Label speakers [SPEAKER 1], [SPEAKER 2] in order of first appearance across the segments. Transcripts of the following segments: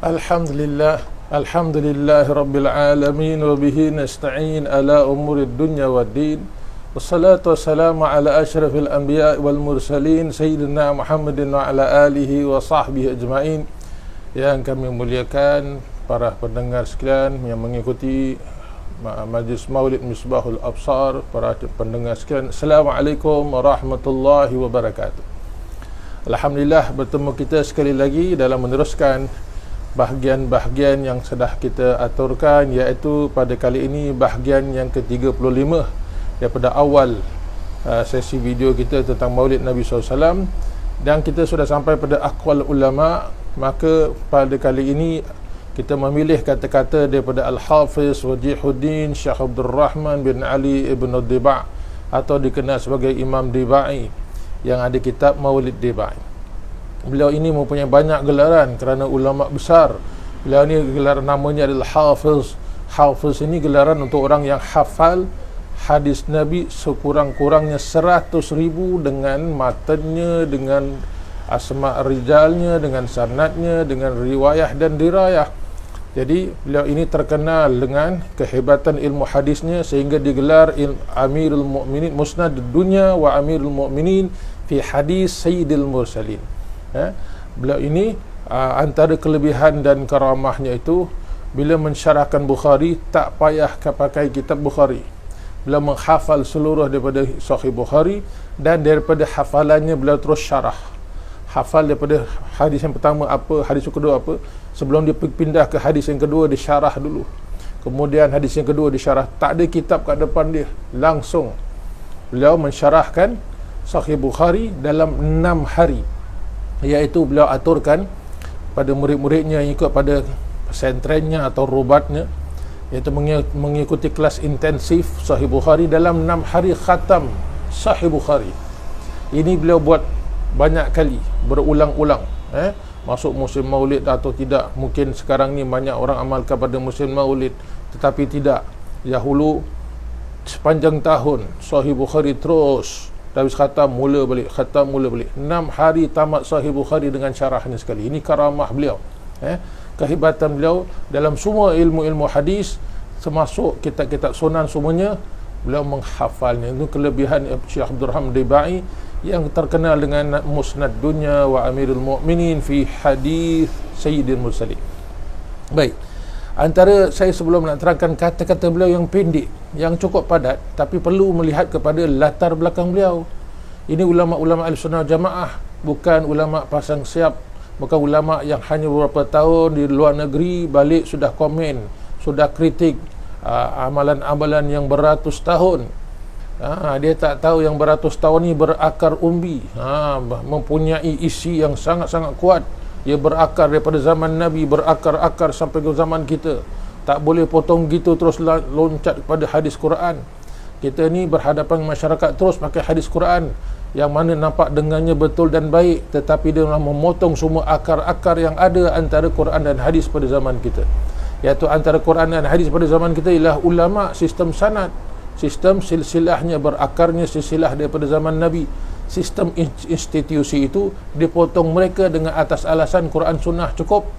[SPEAKER 1] Alhamdulillah, alhamdulillah rabbil alamin wa bihi nasta'in ala umurid dunya waddin. Wassalatu wassalamu ala asyrafil anbiya wal mursalin sayyidina Muhammadin wa ala alihi wa sahbihi ajma'in. Yang kami muliakan para pendengar sekalian yang mengikuti majlis Maulid Misbahul Absar, para pendengar sekalian, Assalamualaikum warahmatullahi wabarakatuh. Alhamdulillah, bertemu kita sekali lagi dalam meneruskan bahagian-bahagian yang sudah kita aturkan, iaitu pada kali ini bahagian yang ke-35 daripada awal sesi video kita tentang Maulid Nabi SAW, dan kita sudah sampai pada aqwal ulama. Maka pada kali ini kita memilih kata-kata daripada Al-Hafiz Wajihuddin Syekh Abdul Rahman bin Ali ibn Diba', atau dikenal sebagai Imam Diba'i, yang ada kitab Maulid Diba'i. Beliau ini mempunyai banyak gelaran kerana ulama besar. Beliau ini gelaran namanya adalah Hafiz. Hafiz ini gelaran untuk orang yang hafal hadis Nabi sekurang-kurangnya 100,000 dengan matanya, dengan asma' rijalnya, dengan sanadnya, dengan riwayah dan dirayah. Jadi beliau ini terkenal dengan kehebatan ilmu hadisnya, sehingga digelar Amirul Mu'minin, Musnad Dunya wa Amirul Mu'minin fi hadis Sayyidil Mursalin. Beliau ini antara kelebihan dan karamahnya itu, bila mensyarahkan Bukhari tak payah pakai kitab Bukhari. Beliau menghafal seluruh daripada Sahih Bukhari, dan daripada hafalannya beliau terus syarah. Hafal daripada hadis yang pertama apa, hadis yang kedua apa, sebelum dia pindah ke hadis yang kedua disyarah dulu, kemudian hadis yang kedua disyarah. Tak ada kitab kat depan dia, langsung beliau mensyarahkan Sahih Bukhari dalam 6 hari. Iaitu beliau aturkan pada murid-muridnya yang ikut pada pesantrennya atau rubatnya, iaitu mengikuti kelas intensif Sahih Bukhari dalam 6 hari khatam Sahih Bukhari. Ini beliau buat banyak kali, berulang-ulang. Masuk musim maulid atau tidak, mungkin sekarang ni banyak orang amalkan pada musim maulid, tetapi tidak. Dahulu sepanjang tahun Sahih Bukhari terus, habis khatam mula balik, khatam mula balik. 6 hari tamat Sahih Bukhari dengan syarahnya sekali. Ini karamah beliau, kehebatan beliau dalam semua ilmu-ilmu hadis, termasuk kitab-kitab sunan semuanya beliau menghafalnya. Itu kelebihan Syekh Abdul Rahman Diba'i yang terkenal dengan Musnad Dunya wa Amirul Mu'minin fi hadis Sayyidil Mursalin. Baik, antara saya sebelum nak terangkan kata-kata beliau yang pendek, yang cukup padat, tapi perlu melihat kepada latar belakang beliau. Ini ulama-ulama Ahlussunnah Jamaah, bukan ulama pasang siap, bukan ulama yang hanya beberapa tahun di luar negeri balik sudah komen, sudah kritik amalan-amalan yang beratus tahun. Dia tak tahu yang beratus tahun ni berakar umbi, mempunyai isi yang sangat-sangat kuat. Ia berakar daripada zaman Nabi, berakar-akar sampai ke zaman kita. Tak boleh potong gitu terus loncat kepada hadis Quran. Kita ni berhadapan dengan masyarakat terus pakai hadis Quran, yang mana nampak dengannya betul dan baik, tetapi dia memotong semua akar-akar yang ada antara Quran dan hadis pada zaman kita. Iaitu antara Quran dan hadis pada zaman kita ialah ulama, sistem sanad, sistem silsilahnya, berakarnya silsilah daripada zaman Nabi. Sistem institusi itu dipotong mereka dengan atas alasan Quran Sunnah cukup,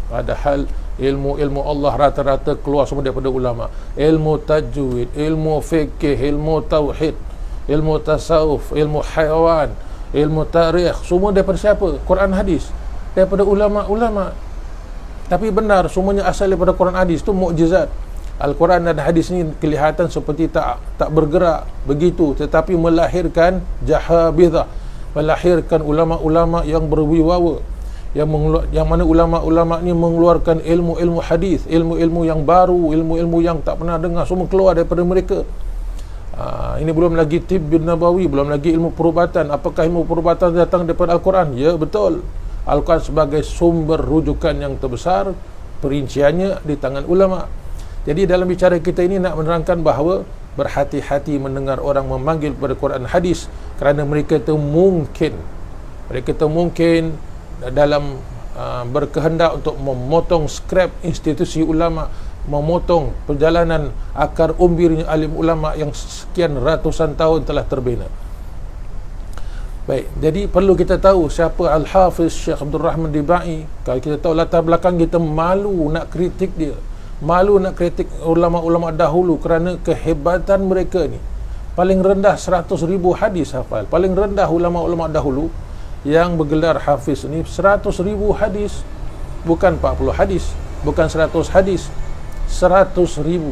[SPEAKER 1] padahal ilmu-ilmu Allah rata-rata keluar semua daripada ulama. Ilmu tajwid, ilmu fikih, ilmu tauhid, ilmu tasawuf, ilmu haiwan, ilmu tarikh, semua daripada siapa? Quran hadis, daripada ulama-ulama. Tapi benar semuanya asal daripada Quran hadis. Itu mukjizat. Al-Quran dan hadis ni kelihatan seperti tak bergerak begitu, tetapi melahirkan jahabizah, melahirkan ulama-ulama yang berwibawa, yang mana ulama-ulama ni mengeluarkan ilmu-ilmu hadis, ilmu-ilmu yang baru, ilmu-ilmu yang tak pernah dengar, semua keluar daripada mereka. Ini belum lagi tibbun nabawi, belum lagi ilmu perubatan. Apakah ilmu perubatan datang daripada Al-Quran? Ya, betul. Al-Quran sebagai sumber rujukan yang terbesar, perinciannya di tangan ulama. Jadi dalam bicara kita ini nak menerangkan bahawa berhati-hati mendengar orang memanggil kepada Quran hadis, kerana mereka itu mungkin dalam berkehendak untuk memotong scrap institusi ulama, memotong perjalanan akar umbirnya alim ulama yang sekian ratusan tahun telah terbina. Baik, jadi perlu kita tahu siapa Al-Hafiz Syekh Abdul Rahman Dibai. Kalau kita tahu latar belakang kita, malu nak kritik dia, malu nak kritik ulama-ulama dahulu kerana kehebatan mereka ni. Paling rendah 100,000 hadis hafal. Paling rendah ulama-ulama dahulu yang bergelar hafiz ni 100,000 hadis. Bukan 40 hadis, bukan 100 hadis, 100,000.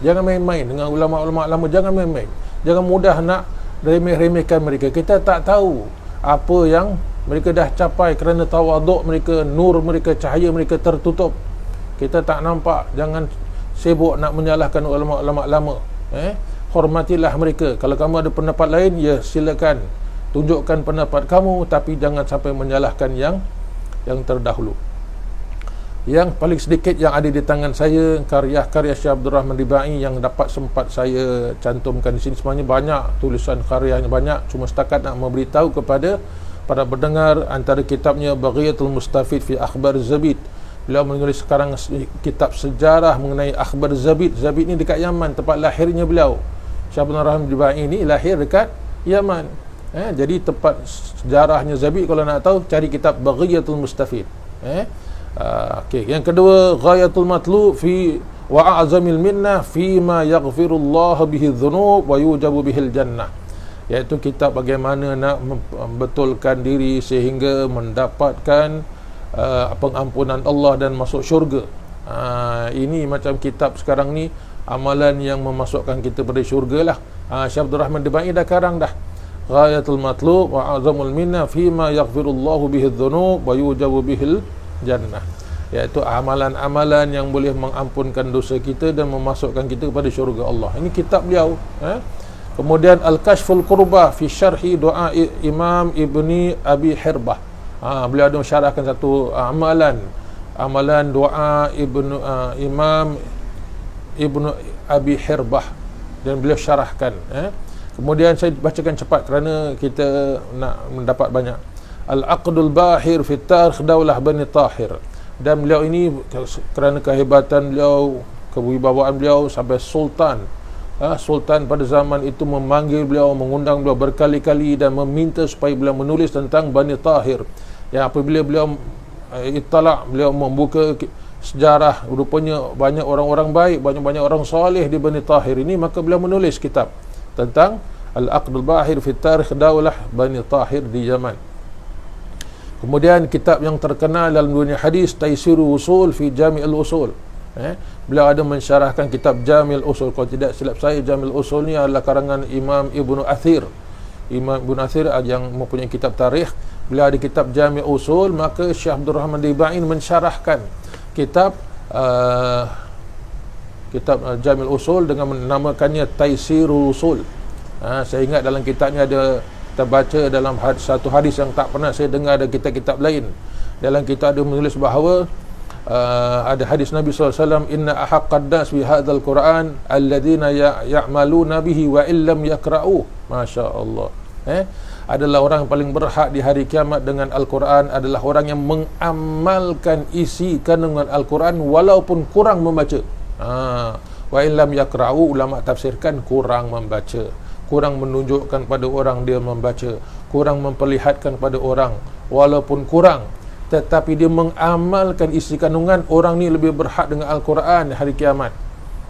[SPEAKER 1] Jangan main-main dengan ulama-ulama lama, jangan main-main. Jangan mudah nak remeh-remehkan mereka. Kita tak tahu apa yang mereka dah capai kerana tawaduk mereka, nur mereka, cahaya mereka tertutup. Kita tak nampak. Jangan sibuk nak menyalahkan ulama-ulama lama. Hormatilah mereka. Kalau kamu ada pendapat lain, ya silakan tunjukkan pendapat kamu, tapi jangan sampai menyalahkan yang terdahulu. Yang paling sedikit yang ada di tangan saya, karya-karya Syekh Abdul Rahman Dibai yang dapat sempat saya cantumkan di sini. Sebenarnya banyak, tulisan karyanya banyak, cuma setakat nak memberitahu kepada para pendengar. Antara kitabnya Baghiyatul Mustafid fi Akhbar Zabid. Beliau menulis sekarang kitab sejarah mengenai Akhbar Zabid. Zabid ni dekat Yaman, tempat lahirnya beliau. Syekh Abdul Rahman Dibai ni lahir dekat Yaman. Jadi tempat sejarahnya Zabid, kalau nak tahu, cari kitab Baghiyatul Mustafid. Okey, yang kedua, Ghayatul Matlub fi wa a'zamil minnah fi ma yaghfirullahu bihi dhunub wa yujabu bihil jannah, iaitu kitab bagaimana nak membetulkan diri sehingga mendapatkan pengampunan Allah dan masuk syurga. Ini macam kitab sekarang ni, amalan yang memasukkan kita pada syurga lah. Syekh Abdul Rahman Dibai dah karang dah Ghayatul Matlub wa a'zamul minnah fi ma yaghfirullahu bihi dhunub wa yujabu bihil jannah, iaitu amalan-amalan yang boleh mengampunkan dosa kita dan memasukkan kita kepada syurga Allah. Ini kitab beliau. Kemudian Al-Kashful Qurbah fi syarhi doa Imam Ibni Abi Hirbah. Beliau ada mensyarahkan satu amalan doa Imam Ibnu Abi Hirbah, dan beliau syarahkan. Kemudian saya bacakan cepat kerana kita nak mendapat banyak. Al-Aqdul Bahir fi Tarikh Daulah Bani Tahir. Dan beliau ini kerana kehebatan beliau, kewibawaan beliau sampai sultan. Sultan pada zaman itu memanggil beliau, mengundang beliau berkali-kali dan meminta supaya beliau menulis tentang Bani Tahir. Yang apabila beliau beliau membuka sejarah, rupanya banyak orang-orang baik, banyak orang soleh di Bani Tahir ini, maka beliau menulis kitab tentang Al-Aqdul Bahir fi Tarikh Daulah Bani Tahir di Yaman. Kemudian kitab yang terkenal dalam dunia hadis, Taisirul Usul fi Jami'ul Usul. Beliau ada mensyarahkan kitab Jami'ul Usul. Kalau tidak silap saya, Jami'ul Usul ni adalah karangan Imam Ibnu Athir. Imam Ibnu Athir yang mempunyai kitab tarikh. Beliau ada kitab Jami'ul Usul, maka Syekh Abdul Rahman Dibai mensyarahkan kitab Jami'ul Usul dengan menamakannya Taisirul Usul. Saya ingat dalam kitabnya ada terbaca dalam satu hadis yang tak pernah saya dengar ada kitab-kitab lain. Dalam kitab ada menulis bahawa ada hadis Nabi SAW, inna ahaqqad nas bi hadzal Quran alladhina ya'maluna bihi wa illam yaqra'u. Masya-Allah. Adalah orang yang paling berhak di hari kiamat dengan Al-Quran adalah orang yang mengamalkan isi kandungan Al-Quran walaupun kurang membaca. Wa illam yaqra'u, ulama tafsirkan kurang membaca, kurang menunjukkan pada orang dia membaca, kurang memperlihatkan pada orang walaupun kurang, tetapi dia mengamalkan isi kandungan. Orang ni lebih berhak dengan Al-Quran hari kiamat,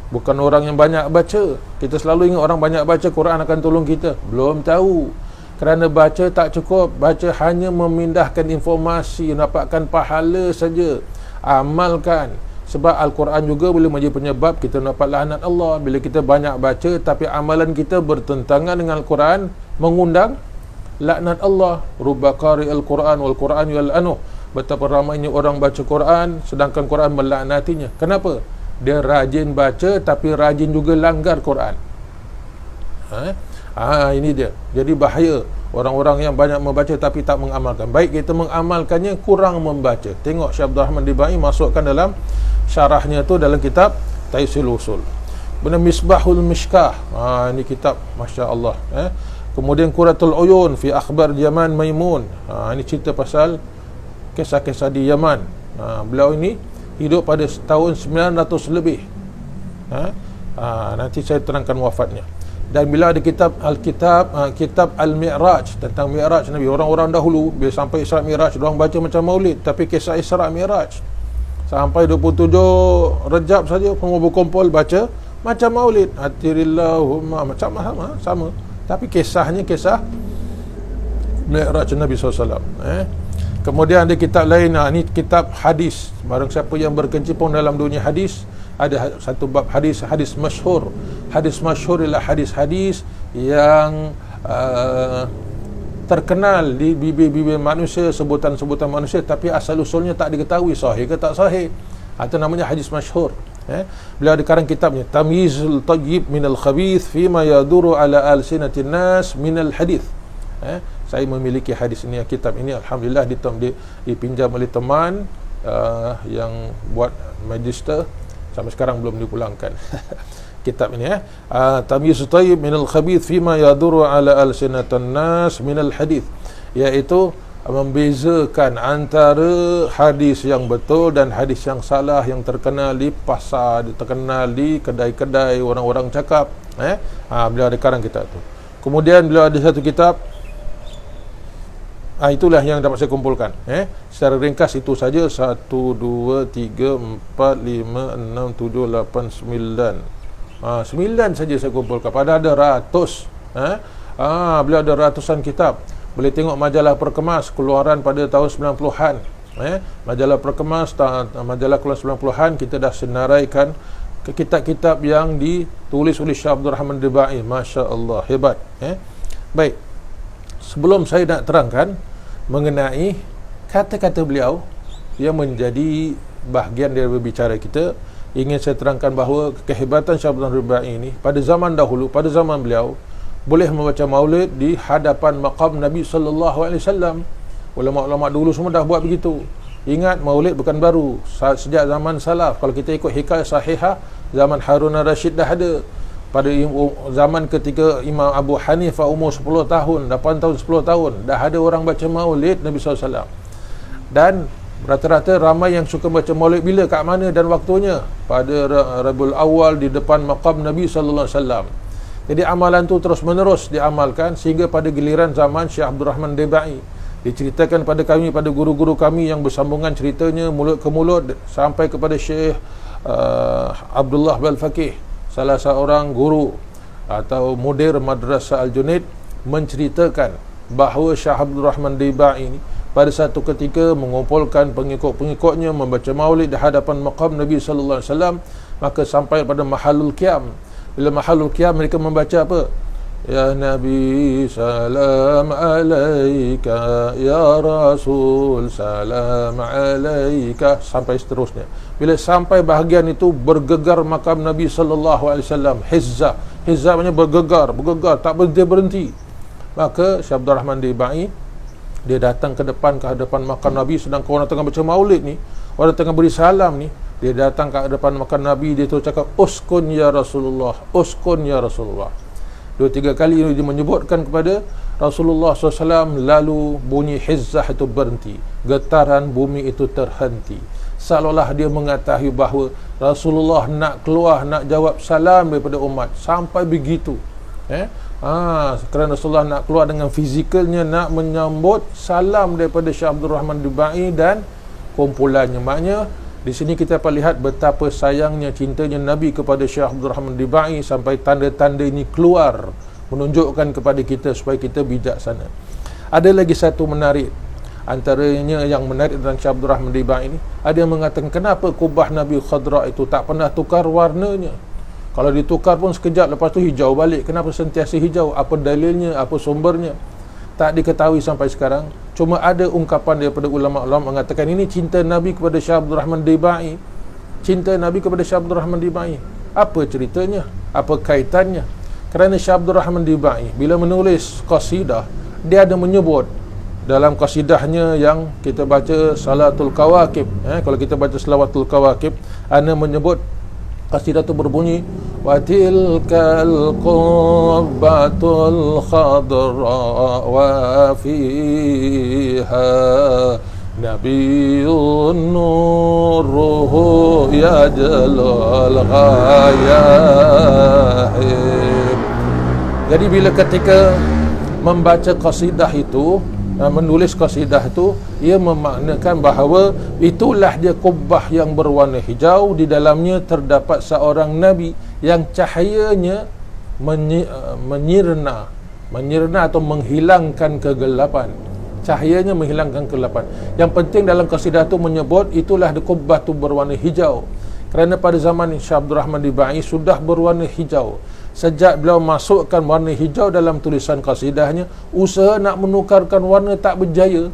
[SPEAKER 1] bukan orang yang banyak baca. Kita selalu ingat orang banyak baca Quran akan tolong kita. Belum tahu, kerana baca tak cukup. Baca hanya memindahkan informasi, dapatkan pahala saja. Amalkan, sebab Al-Quran juga boleh menjadi penyebab kita dapat laknat Allah. Bila kita banyak baca tapi amalan kita bertentangan dengan Al-Quran, mengundang laknat Allah. Rubba qari al-Quran wal Quran yal'anuh. Betapa ramainya orang baca Quran sedangkan Quran melaknatinya. Kenapa? Dia rajin baca tapi rajin juga langgar Quran. Ini dia. Jadi bahaya orang-orang yang banyak membaca tapi tak mengamalkan. Baik kita mengamalkannya, kurang membaca. Tengok Syekh Abdul Rahman Dibai masukkan dalam syarahnya tu dalam kitab Taisirul Usul. Kemudian Misbahul Mishkah. Ini kitab masya-Allah. Kemudian Quratul Uyun fi Akhbar Yaman Maimun. Ini cerita pasal kisah-kisah di Yaman. Beliau ini hidup pada tahun 900 lebih. Nanti saya terangkan wafatnya. Dan bila ada kitab Al-Mi'raj, tentang Mi'raj Nabi, orang-orang dahulu bila sampai Isra Mi'raj diorang baca macam maulid, tapi kisah Isra Mi'raj sampai 27 Rejab saja semua berkumpul baca macam maulid, hatirillahumma, macam sama, tapi kisahnya kisah Mi'raj Nabi SAW. Kemudian ada kitab lain, ini kitab hadis. Barang siapa yang berkecimpung dalam dunia hadis, ada satu bab hadis masyhur. Hadis masyhur ialah hadis-hadis yang terkenal di bibir-bibir manusia, sebutan-sebutan manusia, tapi asal usulnya tak diketahui sahih ke tak sahih. Itu namanya hadis masyhur. Beliau ada karang kitabnya Tamyizul Tayyib minal Khabith fima yaduru ala alsinatin nas minal hadith. Saya memiliki hadis ini, kitab ini alhamdulillah dipinjam oleh teman yang buat magister, sampai sekarang belum dipulangkan. Kitab ini Tamyizut Tayyib minal Khabith fima yaduru ala alsinatin nas minal hadith, iaitu membezakan antara hadis yang betul dan hadis yang salah, yang terkenal di pasar, terkenal di kedai-kedai orang-orang cakap. Beliau ada karang kitab tu. Kemudian beliau ada satu kitab, itulah yang dapat saya kumpulkan. Secara ringkas itu saja. 1, 2, 3, 4, 5, 6, 7, 8, 9. 9 saja saya kumpulkan. Padahal ada ratus. Beliau ada ratusan kitab. Boleh tengok majalah Perkemas keluaran pada tahun 90-an. Majalah Perkemas, majalah keluaran 90-an, kita dah senaraikan kitab-kitab yang ditulis oleh Syekh Abdul Rahman Dibai. Masya Allah, hebat. Baik, sebelum saya nak terangkan mengenai kata-kata beliau yang menjadi bahagian dari berbicara kita, ingin saya terangkan bahawa kehebatan Syekh Abdul Rahman Dibai ini pada zaman dahulu, pada zaman beliau, boleh membaca maulid di hadapan maqam Nabi sallallahu alaihi wasallam. Ulama-ulama dulu semua dah buat begitu. Ingat, maulid bukan baru, sejak zaman salaf. Kalau kita ikut hikayah sahihah, zaman Harun al-Rashid dah ada. Pada zaman ketika Imam Abu Hanifah umur 10 tahun, 8 tahun, 10 tahun, dah ada orang baca maulid Nabi SAW. Dan rata-rata ramai yang suka baca maulid bila, kat mana dan waktunya? Pada Rabiul Awal di depan maqam Nabi SAW. Jadi amalan tu terus menerus diamalkan sehingga pada giliran zaman Syekh Abdul Rahman Dibai. Diceritakan pada kami, pada guru-guru kami yang bersambungan ceritanya mulut ke mulut sampai kepada Syekh Abdullah Al-Faqih, salah seorang guru atau mudir Madrasah Al-Junaid, menceritakan bahawa Syekh Abdul Rahman Dibai ini pada satu ketika mengumpulkan pengikut-pengikutnya membaca maulid di hadapan maqam Nabi sallallahu alaihi wasallam, maka sampai pada mahalul qiyam. Bila mahalul qiyam, mereka membaca apa? Ya Nabi salam alaika, ya Rasul salam alaika, sampai seterusnya. Bila sampai bahagian itu, bergegar makam Nabi sallallahu alaihi wasallam. Hizzah maknanya bergegar, tak berhenti. Maka Syekh Abdul Rahman Dibai, dia datang ke hadapan makam Nabi, sedang orang tengah baca maulid ni, orang tengah beri salam ni, dia datang ke hadapan makam Nabi, dia terus cakap uskun ya Rasulullah, uskun ya Rasulullah. 2-3 kali dia menyebutkan kepada Rasulullah SAW, lalu bunyi hizzah itu berhenti, getaran bumi itu terhenti, seolah-olah dia mengetahui bahawa Rasulullah nak keluar, nak jawab salam daripada umat. Sampai begitu. Kerana Rasulullah nak keluar dengan fizikalnya, nak menyambut salam daripada Syekh Abdul Rahman Dibai dan kumpulannya. Maknanya di sini kita dapat lihat betapa sayangnya, cintanya Nabi kepada Syekh Abdul Rahman Dibai sampai tanda-tanda ini keluar, menunjukkan kepada kita supaya kita bijaksana. Ada lagi satu menarik, antaranya yang menarik tentang Syekh Abdul Rahman Dibai ini, ada yang mengatakan kenapa kubah Nabi Khadra itu tak pernah tukar warnanya. Kalau ditukar pun sekejap, lepas tu hijau balik. Kenapa sentiasa hijau? Apa dalilnya? Apa sumbernya? Tak diketahui sampai sekarang. Cuma ada ungkapan daripada ulama-ulama mengatakan ini cinta Nabi kepada Syekh Abdul Rahman Dibai. Cinta Nabi kepada Syekh Abdul Rahman Dibai. Apa ceritanya? Apa kaitannya? Kerana Syekh Abdul Rahman Dibai bila menulis qasidah, dia ada menyebut dalam qasidahnya yang kita baca Salatul Kawakib. Kalau kita baca Salawatul Kawakib, ana menyebut qasidah itu berbunyi wa tilkal qubbatul khadra wa fiha nabiyyun nuruhu ya jalal ghayahim Jadi bila ketika membaca qasidah itu, menulis qasidah itu, ia memaknakan bahawa itulah dia kubbah yang berwarna hijau, di dalamnya terdapat seorang nabi yang cahayanya menyirna atau menghilangkan kegelapan. Cahayanya menghilangkan kegelapan. Yang penting dalam qasidah itu menyebut itulah dia kubbah itu berwarna hijau. Kerana pada zaman Syekh Abdul Rahman Dibai sudah berwarna hijau. Sejak beliau masukkan warna hijau dalam tulisan qasidahnya, usaha nak menukarkan warna tak berjaya.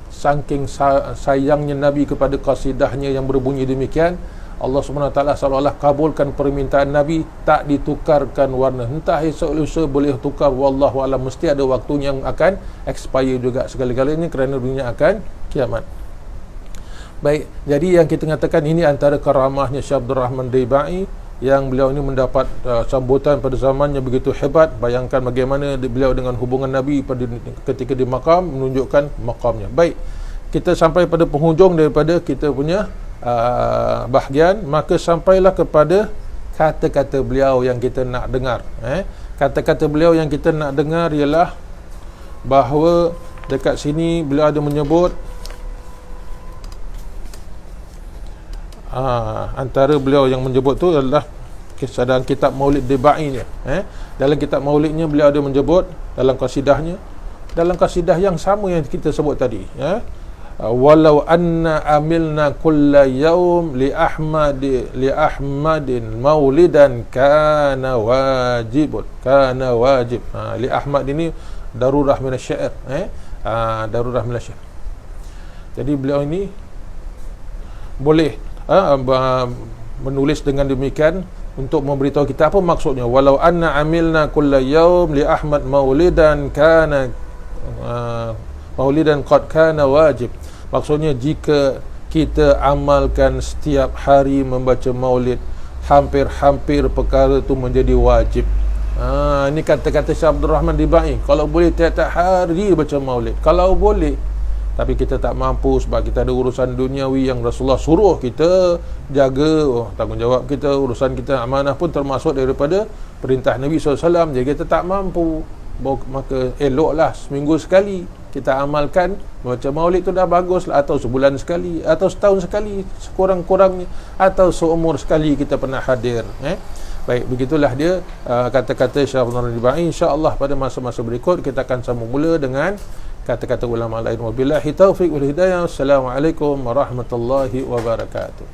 [SPEAKER 1] Saking sayangnya Nabi kepada qasidahnya yang berbunyi demikian, Allah SWT seolah-olah kabulkan permintaan Nabi, tak ditukarkan warna. Entah esok lusa boleh tukar, wallahu alam, mesti ada waktunya yang akan expire juga segala-galanya kerana dunia akan kiamat. Baik, jadi yang kita katakan ini antara karamahnya Syekh Abdul Rahman Dibai, yang beliau ini mendapat sambutan pada zamannya begitu hebat. Bayangkan bagaimana beliau dengan hubungan Nabi ketika di makam, menunjukkan makamnya. Baik, kita sampai pada penghujung daripada kita punya bahagian, maka sampailah kepada kata-kata beliau yang kita nak dengar. Kata-kata beliau yang kita nak dengar ialah bahawa dekat sini beliau ada menyebut antara beliau yang menyebut tu adalah dalam kitab Maulid Dibai ni. Dalam kitab Maulidnya beliau ada menyebut dalam qasidahnya, dalam qasidah yang sama yang kita sebut tadi, walau anna amilna kulla yaum li ahmadin maulidan kana wajib. Li Ahmad ini darurah minasyair, darurah minasyair. Jadi beliau ini boleh menulis dengan demikian untuk memberitahu kita apa maksudnya. Walau anna amilna kulla yaum li Ahmad maulidan kana maulidan qad kana wajib. Maksudnya jika kita amalkan setiap hari membaca maulid, hampir-hampir perkara itu menjadi wajib. Ini kata-kata Syekh Abdul Rahman Dibai. Kalau boleh tiap-tiap hari baca maulid, kalau boleh. Tapi kita tak mampu sebab kita ada urusan duniawi yang Rasulullah suruh kita jaga. Tanggungjawab kita, urusan kita, amanah pun termasuk daripada perintah Nabi SAW. Jadi kita tak mampu. Maka eloklah seminggu sekali kita amalkan baca maulid tu, dah bagus lah. Atau sebulan sekali, atau setahun sekali sekurang-kurangnya, atau seumur sekali kita pernah hadir. Baik, begitulah dia kata-kata Syekh Abdul Rahman Dibai. InsyaAllah pada masa-masa berikut kita akan sambung mula dengan kata-kata ulama lain. Wabillahi taufiq wal hidayah. Assalamualaikum warahmatullahi wabarakatuh.